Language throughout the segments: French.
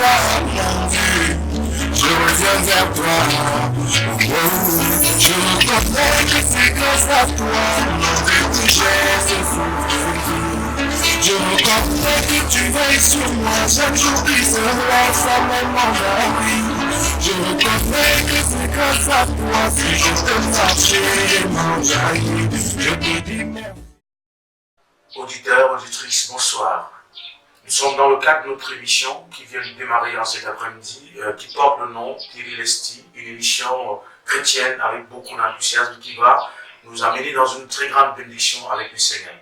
toi, mon Dieu. Je reviens vers toi. Je reconnais que c'est grâce à toi, mon Dieu, que j'ai ce souffle. Je reconnais que tu veilles sur moi chaque jour qui se lève sans même m'endormir. Je reconnais que c'est grâce à toi si je peux marcher et m'enjailler. Je te dis merci. Auditeurs, auditrices, bonsoir. Nous sommes dans le cadre de notre émission qui vient de démarrer en cet après-midi, qui porte le nom Thierry Lesti, une émission chrétienne avec beaucoup d'enthousiasme qui va nous amener dans une très grande bénédiction avec le Seigneur.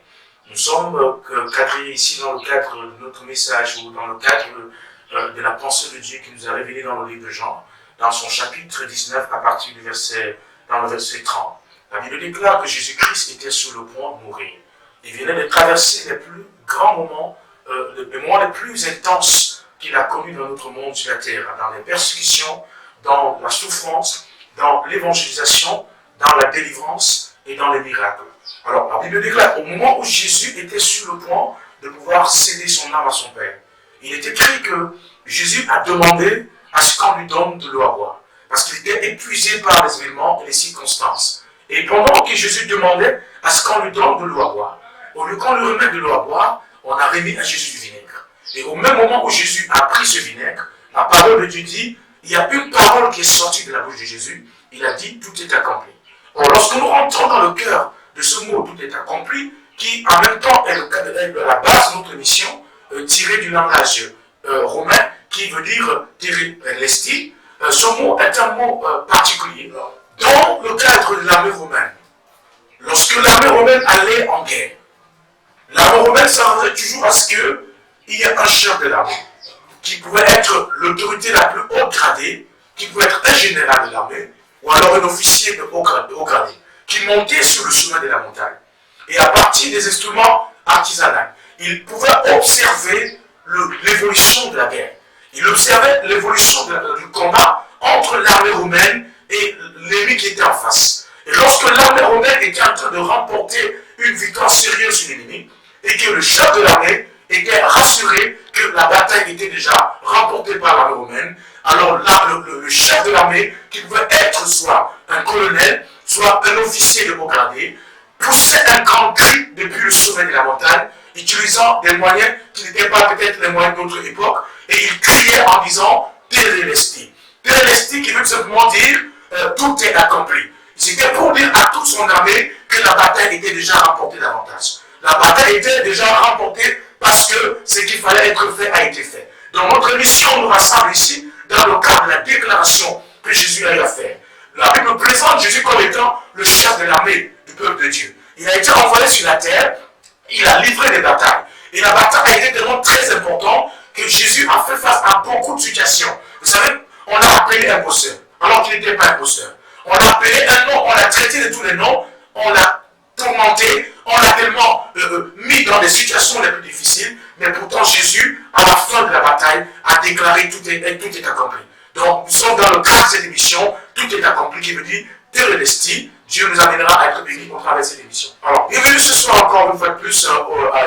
Nous sommes cadrés ici dans le cadre de notre message ou dans le cadre de la pensée de Dieu qui nous a révélé dans le livre de Jean, dans son chapitre 19 à partir du verset 30. La Bible déclare que Jésus-Christ était sur le point de mourir. Il venait de traverser les plus grands moments, les moments les plus intenses qu'il a connus dans notre monde sur la terre, dans les persécutions, dans la souffrance, dans l'évangélisation, dans la délivrance et dans les miracles. Alors, la Bible déclare, au moment où Jésus était sur le point de pouvoir céder son âme à son Père, il est écrit que Jésus a demandé à ce qu'on lui donne de l'eau à boire, parce qu'il était épuisé par les événements et les circonstances. Et pendant que Jésus demandait à ce qu'on lui donne de l'eau à boire, au lieu qu'on lui remette de l'eau à boire, on a remis à Jésus du vinaigre. Et au même moment où Jésus a pris ce vinaigre, la parole de Dieu dit, il y a une parole qui est sortie de la bouche de Jésus, il a dit, tout est accompli. Or, lorsque nous rentrons dans le cœur de ce mot, tout est accompli, qui en même temps est la base de notre mission, tiré du langage romain, qui veut dire Thierry Lesti, ce mot est un mot particulier. Dans le cadre de l'armée romaine, lorsque l'armée romaine allait en guerre, l'armée romaine s'attendait toujours à ce qu'il y ait un chef de l'armée, qui pouvait être l'autorité la plus haute gradée, qui pouvait être un général de l'armée, ou alors un officier de haut gradé, qui montait sur le sommet de la montagne. Et à partir des instruments artisanaux, il pouvait observer l'évolution de la guerre. Il observait l'évolution du combat entre l'armée romaine et l'ennemi qui était en face. Et lorsque l'armée romaine était en train de remporter une victoire sérieuse sur l'ennemi, et que le chef de l'armée était rassuré que la bataille était déjà remportée par l'armée romaine, alors là, le chef de l'armée, qui pouvait être soit un colonel, soit un officier de haut gradé, poussait un grand cri depuis le sommet de la montagne, utilisant des moyens qui n'étaient pas peut-être les moyens d'autres époques, et il criait en disant « Thierry Lesti ». Thierry Lesti qui veut simplement dire « Tout est accompli ». C'était pour dire à toute son armée que la bataille était déjà remportée davantage. La bataille était déjà remportée parce que ce qu'il fallait être fait a été fait. Donc notre mission nous rassemble ici dans le cadre de la déclaration que Jésus a eu à faire. La Bible présente Jésus comme étant le chef de l'armée du peuple de Dieu. Il a été envoyé sur la terre, il a livré des batailles. Et la bataille a été tellement très importante que Jésus a fait face à beaucoup de situations. Vous savez, on l'a appelé imposteur, alors qu'il n'était pas imposteur. On l'a appelé un nom, on l'a traité de tous les noms, on l'a tourmenté, on l'a tellement mis dans des situations les plus difficiles, mais pourtant Jésus, à la fin de la bataille, a déclaré tout est accompli. Donc nous sommes dans le cadre de cette émission, tout est accompli, qui veut dire Thierry Lesti, Dieu nous amènera à être bénis au travers de cette émission. Alors, bienvenue ce soir encore une fois de plus,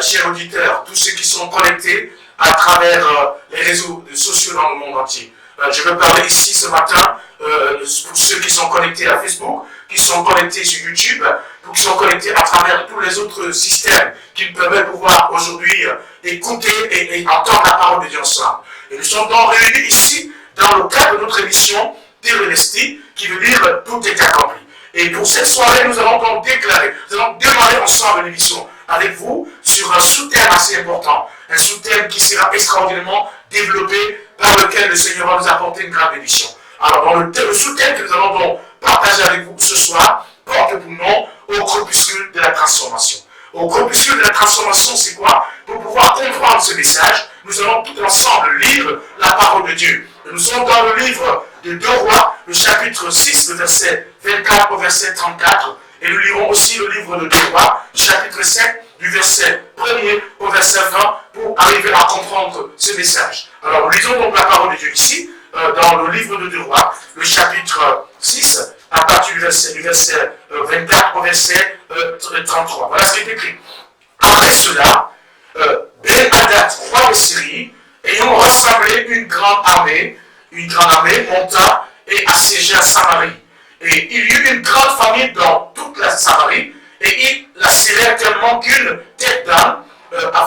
chers auditeurs, tous ceux qui sont connectés à travers les réseaux sociaux dans le monde entier. Je veux parler ici ce matin pour ceux qui sont connectés à Facebook, qui sont connectés sur YouTube, pour qui sont connectés à travers tous les autres systèmes qui nous permettent de pouvoir aujourd'hui écouter et entendre la parole de Dieu ensemble. Et nous sommes donc réunis ici dans le cadre de notre émission Thierry Lesti, qui veut dire tout est accompli. Et pour cette soirée, nous allons donc démarrer ensemble l'émission avec vous sur un sous-thème assez important, un sous-thème qui sera extraordinairement développé par lequel le Seigneur va nous apporter une grande bénédiction. Alors, dans le sous-thème que nous allons donc partager avec vous ce soir, porte pour nom au crépuscule de la transformation. Au crépuscule de la transformation, c'est quoi? Pour pouvoir comprendre ce message, nous allons tout ensemble lire la parole de Dieu. Nous sommes dans le livre de 2 Rois, le chapitre 6, le verset 24 au verset 34. Et nous lirons aussi le livre de 2 Rois, chapitre 7, du verset 1er au verset 20, pour arriver à comprendre ce message. Alors, lisons donc la parole de Dieu ici, dans le livre de 2 Rois, le chapitre 6, à partir du verset 24 au verset 33. Voilà ce qui est écrit. Après cela, Ben-Hadad, roi de Syrie, ayant rassemblé une grande armée monta et assiégea Samarie. Et il y eut une grande famine dans toute la Samarie, et ils la serrèrent tellement qu'une tête d'âne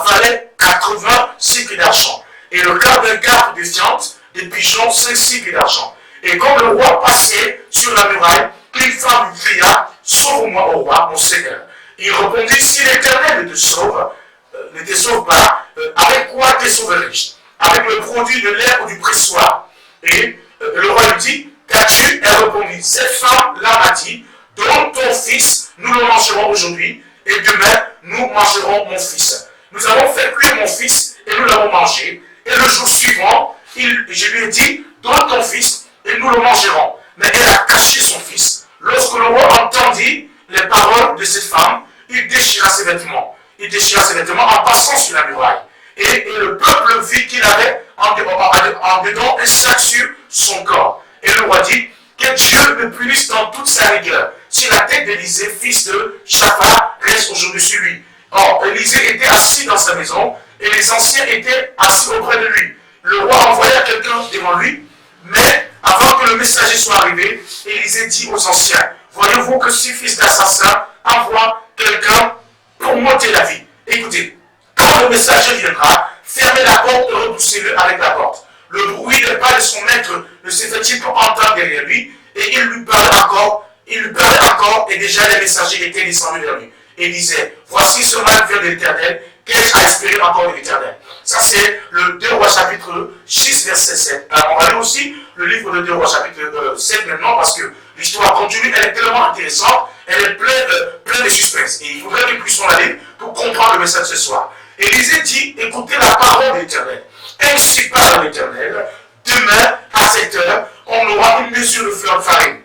valait 80 cycles d'argent. Et le quart d'un quart de viande, des pigeons, 5 cycles d'argent. Et quand le roi passait sur la muraille, une femme lui cria, sauve-moi, ô roi, mon Seigneur. Il répondit, si l'Éternel ne te sauve pas, avec quoi te sauverai-je? Avec le produit de l'air ou du pressoir? Et le roi lui dit, qu'as-tu? Elle répondit, cette femme-là m'a dit, donne ton fils, nous le mangerons aujourd'hui, et demain, nous mangerons mon fils. Nous avons fait cuire mon fils, et nous l'avons mangé. Et le jour suivant, je lui ai dit, donne ton fils, et nous le mangerons. Mais elle a caché son fils. Lorsque le roi entendit les paroles de cette femme, il déchira ses vêtements. Il déchira ses vêtements en passant sur la muraille. Et le peuple vit qu'il avait en dedans un sac sur son corps. Et le roi dit, que Dieu me punisse dans toute sa rigueur, si la tête d'Élisée, fils de Shaphat, reste aujourd'hui sur lui. Or, Élisée était assis dans sa maison, et les anciens étaient assis auprès de lui. Le roi envoya quelqu'un devant lui, mais avant que le messager soit arrivé, Élisée dit aux anciens, voyez-vous que ce fils d'assassin envoie quelqu'un pour m'ôter la vie. Écoutez, quand le messager viendra, fermez la porte et repoussez-le avec la porte. Le bruit des pas de son maître ne se fait-il pas entendre derrière lui, et il lui parlait encore, et déjà les messagers étaient descendus vers lui. Et disait, voici ce mal vient de l'Éternel, qu'ai-je à espérer encore de l'Éternel? Ça c'est le 2 Rois chapitre 6 verset 7. Alors, on va lire aussi le livre de 2 Rois chapitre 7 maintenant, parce que l'histoire continue, elle est tellement intéressante, elle est pleine de suspense. Et il faudrait que nous puissions la lire pour comprendre le message ce soir. Élisée dit, écoutez la parole de l'Éternel. Ainsi parle l'Éternel, demain à cette heure, on aura une mesure de fleur de farine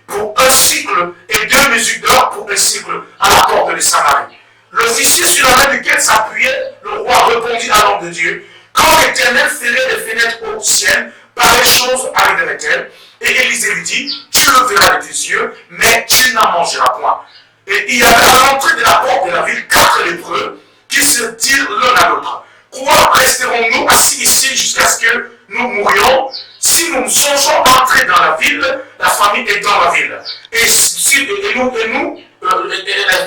pour un cycle et 2 mesures d'or pour un cycle à la porte de Samarie. L'officier sur la main duquel s'appuyait, le roi répondit à l'homme de Dieu, quand l'Éternel ferait des fenêtres au ciel, pareille chose arriverait-elle? Et Élisée lui dit, tu le verras de tes yeux, mais tu n'en mangeras point. Et il y avait à l'entrée de la porte de la ville 4 lépreux qui se dirent l'un à l'autre. Quoi resterons-nous assis ici jusqu'à ce que nous mourions? Si nous songeons entrer dans la ville, la famille est dans la ville. Et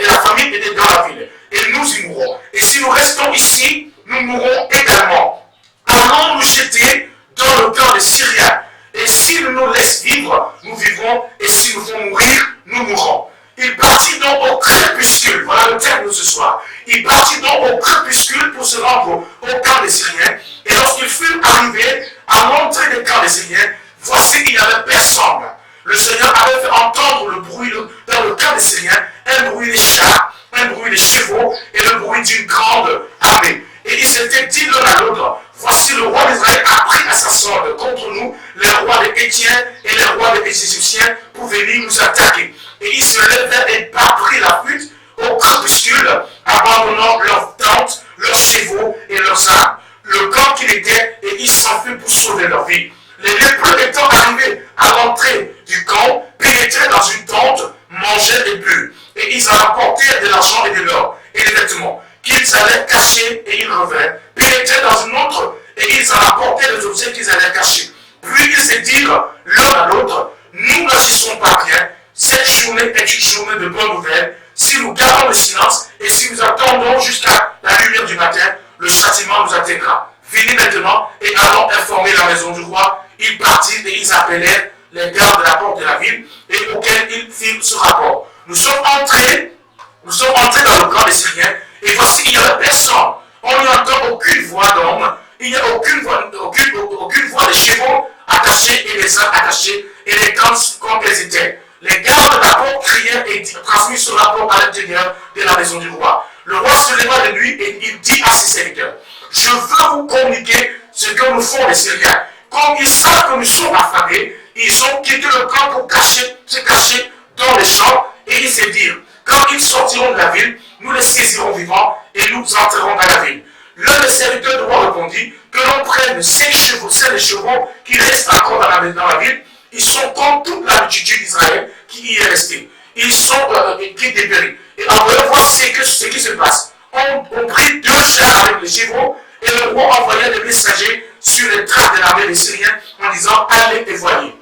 la famille est dans la ville. Et nous y mourrons. Et si nous restons ici, nous mourrons également. Allons nous jeter dans le camp des Syriens. Et s'ils nous laissent vivre, nous vivrons. Et s'ils nous font mourir, nous mourrons. Il partit donc au crépuscule, voilà le terme de ce soir. Il partit donc au crépuscule pour se rendre au camp des Syriens. Et lorsqu'il fut arrivé à l'entrée des camps des Syriens, voici qu'il n'y avait personne. Le Seigneur avait fait entendre le bruit dans le camp des Syriens, un bruit des chars, un bruit des chevaux et le bruit d'une grande armée. Et il s'était dit l'un à l'autre, voici le roi d'Israël a pris à sa sorte contre nous les rois des Étiens et les rois des Égyptiens pour venir nous attaquer. Et ils se levèrent et prirent la fuite au crépuscule, abandonnant leurs tentes, leurs chevaux et leurs armes. Le camp qu'il était, et ils s'enfuirent pour sauver leur vie. Les lépreux étant arrivés à l'entrée du camp, pénétraient dans une tente, mangeaient et burent. Et ils en apportèrent de l'argent et de l'or et des vêtements qu'ils allaient cacher, et ils revinrent, pénétraient dans une autre, et ils en apportèrent des objets qu'ils allaient cacher. Puis ils se dirent l'un à l'autre, nous n'agissons pas bien, cette journée est une journée de bonne nouvelle. Si nous gardons le silence et si nous attendons jusqu'à la lumière du matin, le châtiment nous atteindra. Venez maintenant et allons informer la maison du roi. Ils partirent et ils appelèrent les gardes de la porte de la ville et auxquels ils firent ce rapport. Nous sommes entrés dans le camp des Syriens et voici qu'il n'y avait personne. On n'y entend aucune voix d'homme, il n'y a aucune voix de chevaux attachés et des ânes attachés et les camps comme elles étaient. Les gardes de la porte crièrent et transmirent ce rapport à l'intérieur de la maison du roi. Le roi se leva de lui et il dit à ses serviteurs, je veux vous communiquer ce que nous font les Syriens. Comme ils savent que nous sommes affamés, ils ont quitté le camp pour se cacher dans les champs et ils se dirent, quand ils sortiront de la ville, nous les saisirons vivants et nous entrerons dans la ville. L'un des serviteurs du roi répondit, que l'on prenne 5 chevaux qui restent encore dans la ville. Ils sont comme toute la multitude d'Israël qui y est restée. Ils sont qui dépérit. Et on va voir ce qui se passe. On prit 2 chars avec les chevaux et le roi envoya des messagers l'armée des Syriens en disant allez et voyez.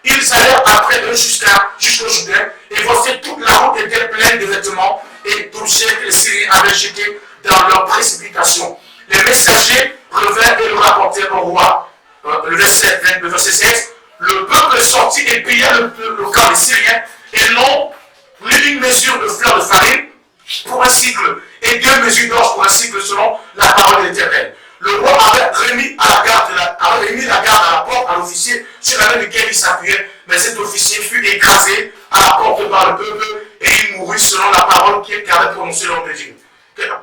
Ils allèrent après eux jusqu'au Jourdain, et voici toute la route était pleine de vêtements et d'objets que les Syriens avaient jetés dans leur précipitation. Les messagers revinrent et le rapportèrent au roi. Le verset 16, le peuple sortit et pilla le camp des Syriens et l'ont pris une mesure de fleurs de farine pour un cycle et 2 mesures d'orge pour un cycle selon la parole de l'Éternel. Le roi avait remis la garde à la porte à l'officier sur la main duquel il s'appuyait, mais cet officier fut écrasé à la porte par le peuple et il mourut selon la parole qu'avait prononcée l'homme de Dieu.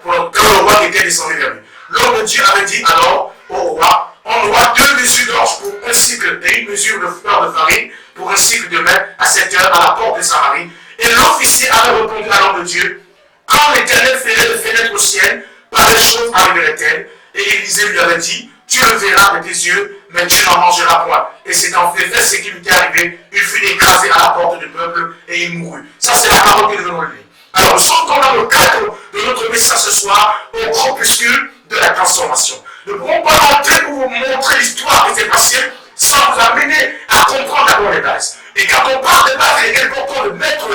Quand le roi était descendu vers lui. L'homme de Dieu avait dit alors au roi, on aura 2 mesures d'orge pour un cycle et une mesure de fleur de farine pour un cycle de main à 7 heures à la porte de Samarie. Et l'officier avait répondu à l'homme de Dieu, quand l'Éternel ferait de fenêtres au ciel, pareille chose arriverait-elle. Et Élisée lui avait dit, tu le verras avec tes yeux, mais tu n'en mangeras point. Et c'est en fait ce qui lui était arrivé. Il fut écrasé à la porte du peuple et il mourut. Ça, c'est la parole que nous venons de lire. Alors, nous sommes dans le cadre de notre message ce soir, au crépuscule de la transformation. Nous ne pouvons pas rentrer pour vous montrer l'histoire qui s'est passée sans vous amener à comprendre d'abord les bases. Et quand on parle des bases, il est important de mettre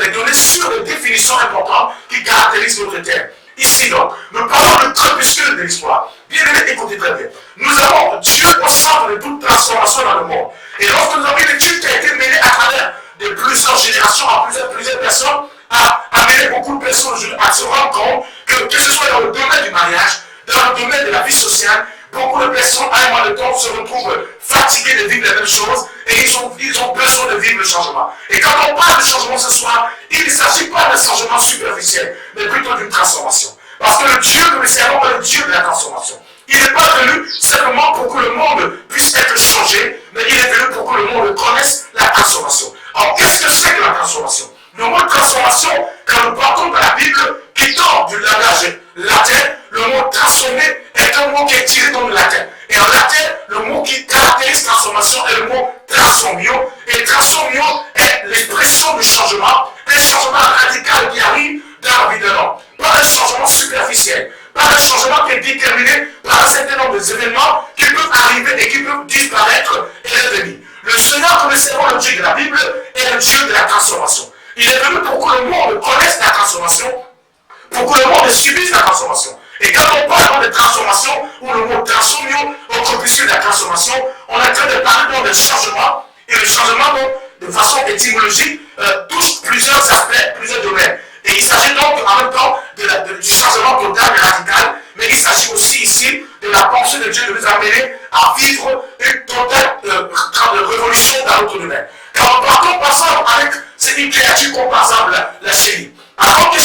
les données sur les définitions importantes qui caractérisent notre terre. Ici donc, nous parlons du crépuscule de l'histoire. Bien aimé, écoutez très bien. Nous avons Dieu au centre de toute transformation dans le monde. Et lorsque nous avons une étude qui a été menée à travers de plusieurs générations, à plusieurs personnes, a amené beaucoup de personnes à se rendre compte que ce soit dans le domaine du mariage, dans le domaine de la vie sociale, beaucoup de personnes à un moment de temps se retrouvent fatiguées de vivre les mêmes choses et ils ont besoin de vivre le changement. Et quand on parle de changement ce soir, il ne s'agit pas d'un changement superficiel, mais plutôt d'une transformation. Parce que le Dieu que nous servons est le Dieu de la transformation. Il n'est pas venu simplement pour que le monde puisse être changé, mais il est venu pour que le monde connaisse la transformation. Alors qu'est-ce que c'est que la transformation? Le mot transformation, quand nous partons de la Bible, qui tombe du langage latin, le mot transformer est un mot qui est tiré dans le latin. Et en latin, le mot qui caractérise transformation est le mot transformio. Et transformio est l'expression du changement, un changement radical qui arrive dans la vie de l'homme. Pas un changement superficiel, pas un changement qui est déterminé par un certain nombre d'événements qui peuvent arriver et qui peuvent disparaître et revenir. Le Seigneur que nous servons, le Dieu de la Bible, est le Dieu de la transformation. Il est venu pour que le monde connaisse la transformation, pour que le monde subisse la transformation. Et quand on parle de transformation, ou le mot transformation, au crépuscule de la transformation, on est en train de parler de changement. Et le changement, de façon étymologique, touche plusieurs aspects, plusieurs domaines. Et il s'agit donc en même temps du changement total et radical, mais il s'agit aussi ici de la pensée de Dieu de nous amener à vivre une totale révolution dans notre domaine. Quand on partons par exemple avec une créature comparable, la chenille. Avant que la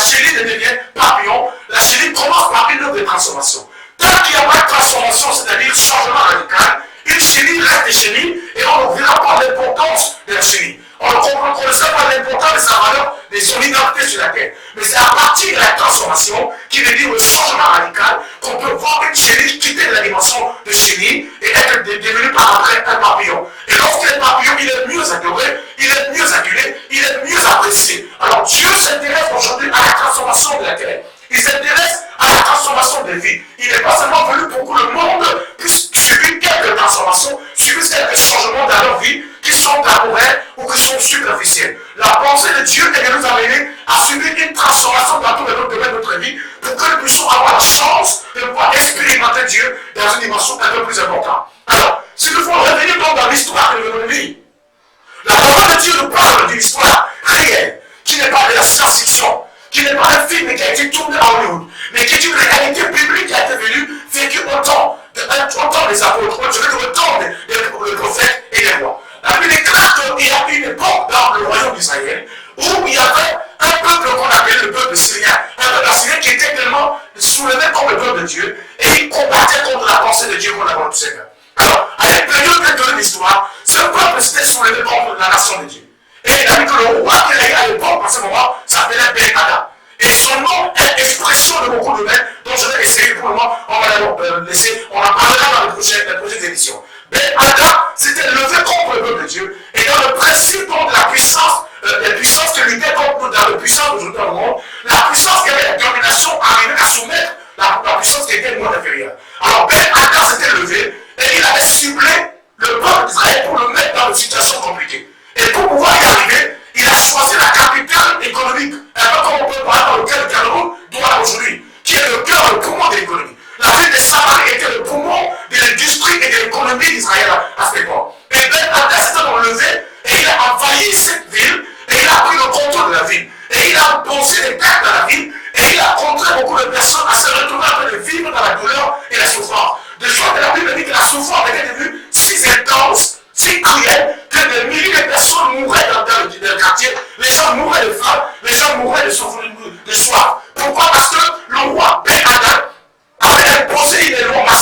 chenille ne devienne papillon, la chenille commence par une œuvre de transformation. Tant qu'il n'y a pas de transformation, c'est-à-dire changement radical, une chenille reste chenille et on ne verra pas l'importance de la chenille. On ne connaissait pas l'importance de sa valeur, de son identité sur la terre. Mais c'est à partir de la transformation, qui veut dire le changement radical, qu'on peut voir une chenille quitter la dimension de chenille et être devenu par après un papillon. Et lorsqu'il est papillon, il est mieux adoré, il est mieux acculé, il est mieux apprécié. Alors Dieu s'intéresse aujourd'hui à la transformation de la terre. Il s'intéresse à la transformation des vies. Il n'est pas seulement venu pour que le monde puisse subir quelques transformations, subir quelques changements dans leur vie qui sont temporaires ou qui sont superficiels. La pensée de Dieu est de nous amener à subir une transformation dans tous les autres domaines de notre vie pour que nous puissions avoir la chance de pouvoir expérimenter Dieu dans une dimension un peu plus importante. Alors, si nous voulons revenir donc dans l'histoire que nous venons de lire, la parole de Dieu nous parle d'une histoire réelle, qui n'est pas de la science-fiction, qui n'est pas un film qui a été tourné à Hollywood, mais qui est une réalité biblique qui a été vécue au temps des apôtres, au temps des prophètes et des rois. La Bible déclare qu'il y a une époque dans le royaume d'Israël où il y avait un peuple qu'on appelait le peuple syrien, un peuple assyrien qui était tellement soulevé comme le peuple de Dieu et il combattait contre la pensée de Dieu qu'on a dans le Seigneur. Alors, à une période de l'histoire, ce peuple s'était soulevé contre la nation de Dieu. Et la Bible, le roi qui régnait à l'époque, en ce moment, s'appelait Ben-Hadad. Et son nom est expression de beaucoup de domaines dont je vais essayer pour le moment, on va d'abord laisser, on en parlera dans les prochaines émissions. Ben-Hadad s'était levé contre le peuple de Dieu, et dans le principe de la puissance, les puissances qui luttaient contre dans la puissance d'aujourd'hui dans le monde, la puissance qui avait la domination arrivait à soumettre la puissance qui était le monde inférieur. Alors Ben-Hadad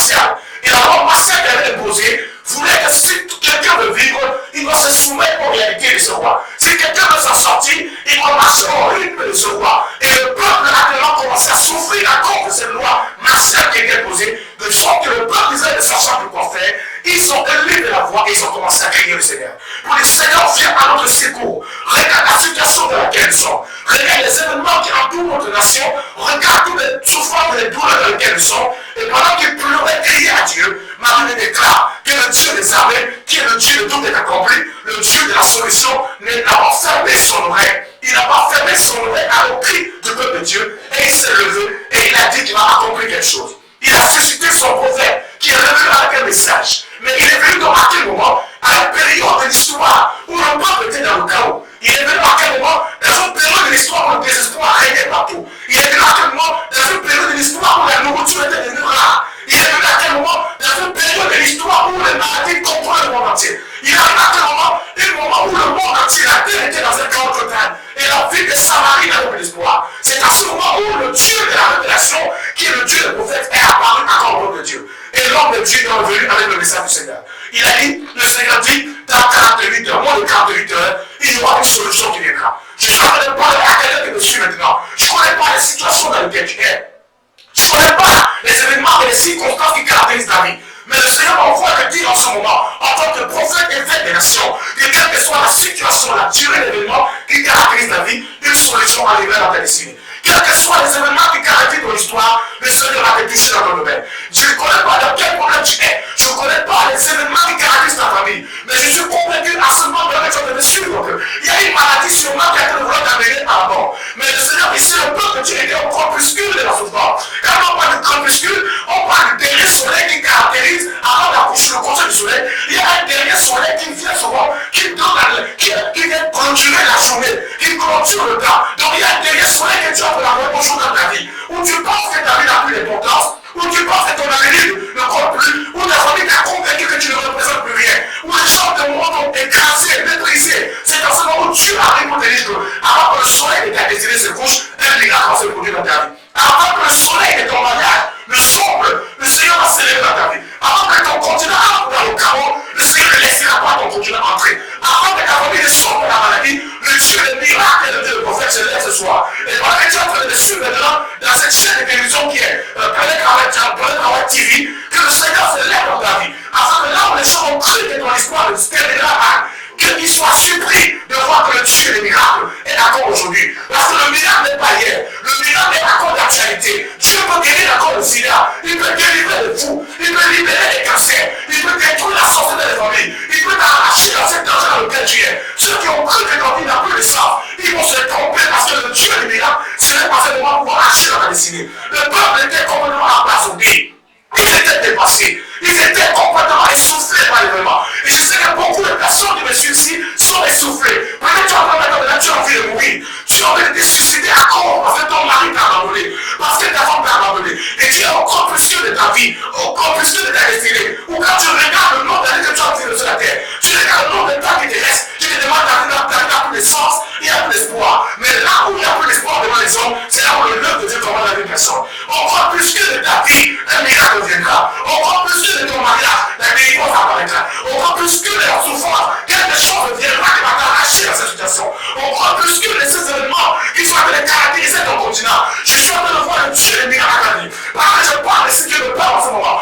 martiale. Et la loi martiale qu'elle avait imposée voulait que si quelqu'un veut vivre, il doit se soumettre aux réalités de ce roi. Si quelqu'un veut s'en sortir, il doit marcher au rythme de ce roi. Et le peuple a tellement commencé à souffrir à cause de cette loi martiale qui a été imposée, de sorte que le peuple Israël ne sachant plus quoi faire, ils ont élevé la voix et ils ont commencé à crier le Seigneur. Pour le Seigneur vient à notre secours. Regarde la situation dans laquelle nous sommes. Regarde les événements qui entourent notre nation. Regarde toutes les souffrances et les douleurs dans lesquelles nous sommes. Et pendant qu'ils pleuraient, criaient à Dieu, Marie déclare que le Dieu des armées, qui est le Dieu de tout est accompli, le Dieu de la solution, n'a pas fermé son oreille. Il n'a pas fermé son oreille à au cri du peuple de Dieu. Et il s'est levé et il a dit qu'il va accomplir quelque chose. Il a suscité son prophète qui est revenu avec un message. Mais il est venu dans quel moment, à une période de l'histoire où le peuple était dans le chaos. Il est venu à quel moment, dans une période de l'histoire où le désespoir régnait partout. Il est venu à quel moment, dans une période de l'histoire où la nourriture était devenue rare. Il est venu à quel moment, dans une période de l'histoire où les maladies contrôlent le monde entier. Il est venu à quel moment, un moment où le monde entier, la terre était dans un chaos total. Et la vie des Samaries n'avait plus d'espoir. C'est à ce moment où le Dieu de la révélation, qui est le Dieu des prophètes, est apparu à l'homme de Dieu. Et l'homme de Dieu est revenu avec le message du Seigneur. Il a dit, le Seigneur dit, dans 48 heures, moins de 48 heures, il y aura une solution qui viendra. Je suis en train de parler à quelqu'un qui me suit maintenant. Je ne connais pas les situations dans lesquelles tu es. Je ne connais pas les événements et les circonstances qui caractérisent ta vie. Mais le Seigneur m'envoie te dire en ce moment, en tant que prophète et évêque des nations, que quelle que soit la situation, la durée de l'événement qui caractérise ta vie, une solution arrivera dans ta destinée. Quels que soient les événements qui caractérisent ton histoire, le Seigneur va te toucher dans ton domaine. Je ne connais pas dans quel problème tu es. Je ne connais pas les événements qui caractérisent ta famille. Mais je suis convaincu à ce moment que tu vas te suivre. Il y a une maladie sûrement qui a été voulu t'amener à la mort. Mais le Seigneur, ici, le peuple de Dieu était au crépuscule de la souffrance. Quand on parle de crépuscule, on parle du dernier soleil qui caractérise, avant d'accoucher le conseil du soleil, il y a un dernier soleil qui vient souvent, qui vient clôturer la journée, qui clôture le temps. Donc il y a un dernier soleil que tu as pour la bonjour dans ta vie, où tu penses que ta vie n'a plus d'importance, où tu penses que ton avenir ne compte plus, où ta famille t'a convaincu que tu ne représentes plus rien, où les gens de monde ont écrasé, méprisé. C'est dans ce moment où Dieu arrive pour te dire que, avant que le soleil de ta destinée se couche, un miracle va se produire dans ta vie. Avant que le soleil de ton mariage ne sombre, le Seigneur va s'élever dans ta vie. Avant que ton continent entre dans le chaos, le Seigneur ne laissera pas ton continent entrer. Avant que ta famille ne sombre dans la maladie, le Dieu des miracles et le Dieu des prophètes se lève ce soir. Et voilà que tu es en train de suivre maintenant dans cette chaîne de télévision qui est Planète Travail TV, que le Seigneur se lève dans ta vie. Afin que là où les gens ont cru que ton histoire se terminera mal, qu'ils soient surpris de voir que le Dieu des miracles est d'accord aujourd'hui. Parce que le miracle n'est pas hier. Le miracle est d'accord d'actualité. Dieu peut guérir encore le sida. Il peut délivrer les fous. Il peut libérer les cancers. Il peut détruire la santé des familles. Il peut t'arracher dans cette danger dans lequel tu es. Ceux qui ont cru que ton vie n'a plus de sens, ils vont se tromper parce que le Dieu des miracles, ce n'est pas seulement pouvoir agir dans ta destinée. Le peuple était complètement abasourdi. Ils étaient dépassés. Ils étaient complètement essoufflés par l'événement. Et je sais que beaucoup de personnes qui me suivent ici sont essoufflées. Peut-être que tu es en train de dire, tu as envie de mourir. Tu as envie de te suicider à cause parce que ton mari t'a abandonné. Parce que ta femme t'a abandonné. Et tu es au crépuscule de ta vie. Au crépuscule de ta destinée. Ou quand tu regardes le nombre d'années que tu as tiré sur la terre. Tu regardes le nombre de temps qui te reste. Tu te demandes ta vie n'a plus de sens. Il n'y a plus d'espoir. Mais là où il n'y a plus d'espoir devant les hommes, c'est là où le l'œuvre de Dieu commande à une personne. Au crépuscule de ta vie, un miracle viendra. Au crépuscule de ton mariage, la délivrance apparaîtra. Au crépuscule de la souffrance, quelque chose viendra qui va t'arracher dans cette situation. Au crépuscule de ces événements qui sont en train de caractériser ton continent, je suis en train de voir le Dieu des miracles à la vie. Parce que je parle de ce Dieu de parle en ce moment.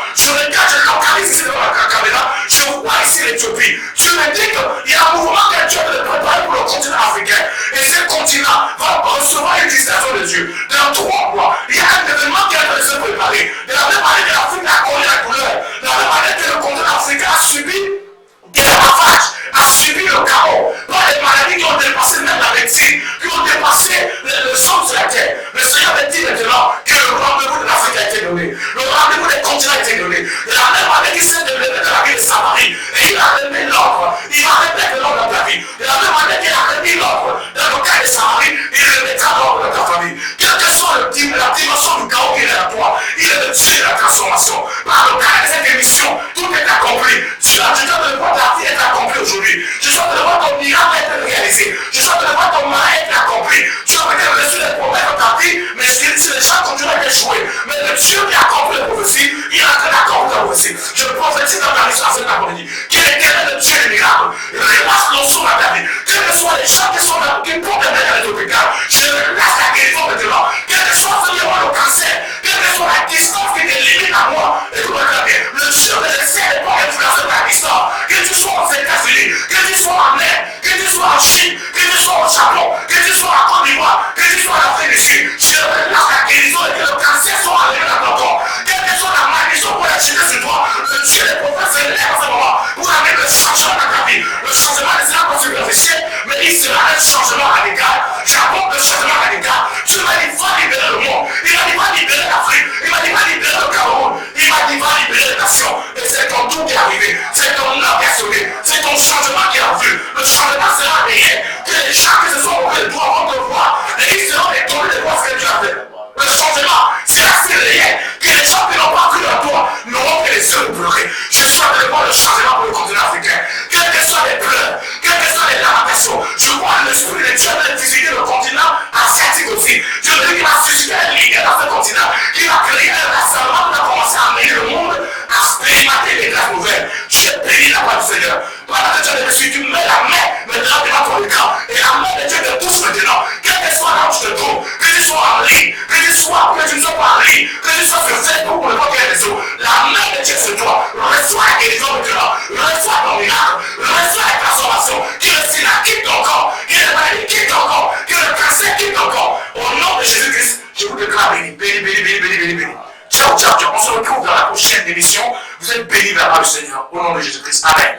ça, cet après-midi, que l'éternel de Dieu des miracles relâche l'onction dans ta vie. Quels que soient les gens qui sont là, qui portent des mains dans les hôpitaux, je relâche la guérison maintenant. Quel que soit le cancer, quelle que soit la distance qui te limite à moi, écoute-moi bien, le Dieu de l'essai n'est pas influencé par la distance. Que tu sois aux États-Unis, que tu sois en Inde, que tu sois en Chine, que tu sois au Japon, que tu sois en Côte d'Ivoire, que tu sois en Afrique du Sud, je relâche la guérison et que le cancer soit enlevé dans ton corps. Quelle que soit la malédiction pour la jeter sur toi, le Dieu des prophètes se lève en ce moment pour amener le changement dans ta vie. Le changement ne sera pas superficiel, mais il sera un changement radical. J'apporte le changement radical. Dieu m'a dit, va libérer le monde. Il m'a dit, va libérer l'Afrique. Il m'a dit, va libérer le Cameroun. Il m'a dit, va libérer les nations. Et c'est ton tour qui est arrivé. C'est ton nom qui est sonné. C'est ton changement qui est en vue. Le changement sera réel. Que les gens qui se sont ouverts le droit vont te voir. Et ils seront étonnés de voir ce que tu as fait. Le changement sera si réel que les gens qui n'ont pas cru en toi n'auront que les yeux pleurés. Je suis en train de voir le changement pour le continent africain. Quels que soient les pleurs, quelles que soient les lamentations, je vois l'esprit de Dieu de visiter le continent asiatique aussi. Dieu me dit qu'il va susciter un leader dans ce continent, qui va créer un rassemblement qui va commencer à amener le monde à expérimenter les grâces nouvelles. Tu es béni la part du Seigneur. Pendant que tu as reçu, tu mets la main maintenant devant ton écran. Et la main de Dieu te touche maintenant. Quel que soit là où tu te trouves, que tu sois en ligne, que tu ne sois pas en ligne, que tu sois sur Facebook ou n'importe quel réseau, la main de Dieu sur toi. Reçois la guérison maintenant. Reçois ton miracle. Reçois la transformation. Que le sida quitte ton corps. Que le maladie quitte ton corps. Que le cancer quitte ton corps. Au nom de Jésus-Christ, je vous déclare béni. Béni, béni, béni, béni, béni, béni. Ciao, ciao, ciao. On se retrouve dans la prochaine émission. Vous êtes bénis par le Seigneur. Au nom de Jésus-Christ. Amen.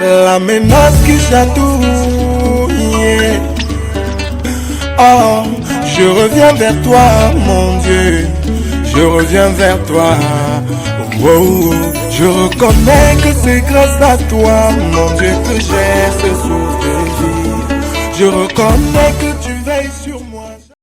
La menace qui chatouille. Oh, je reviens vers toi, mon Dieu. Je reviens vers toi. Oh, je reconnais que c'est grâce à toi, mon Dieu, que j'ai ce souffle de vie. Je reconnais que tu veilles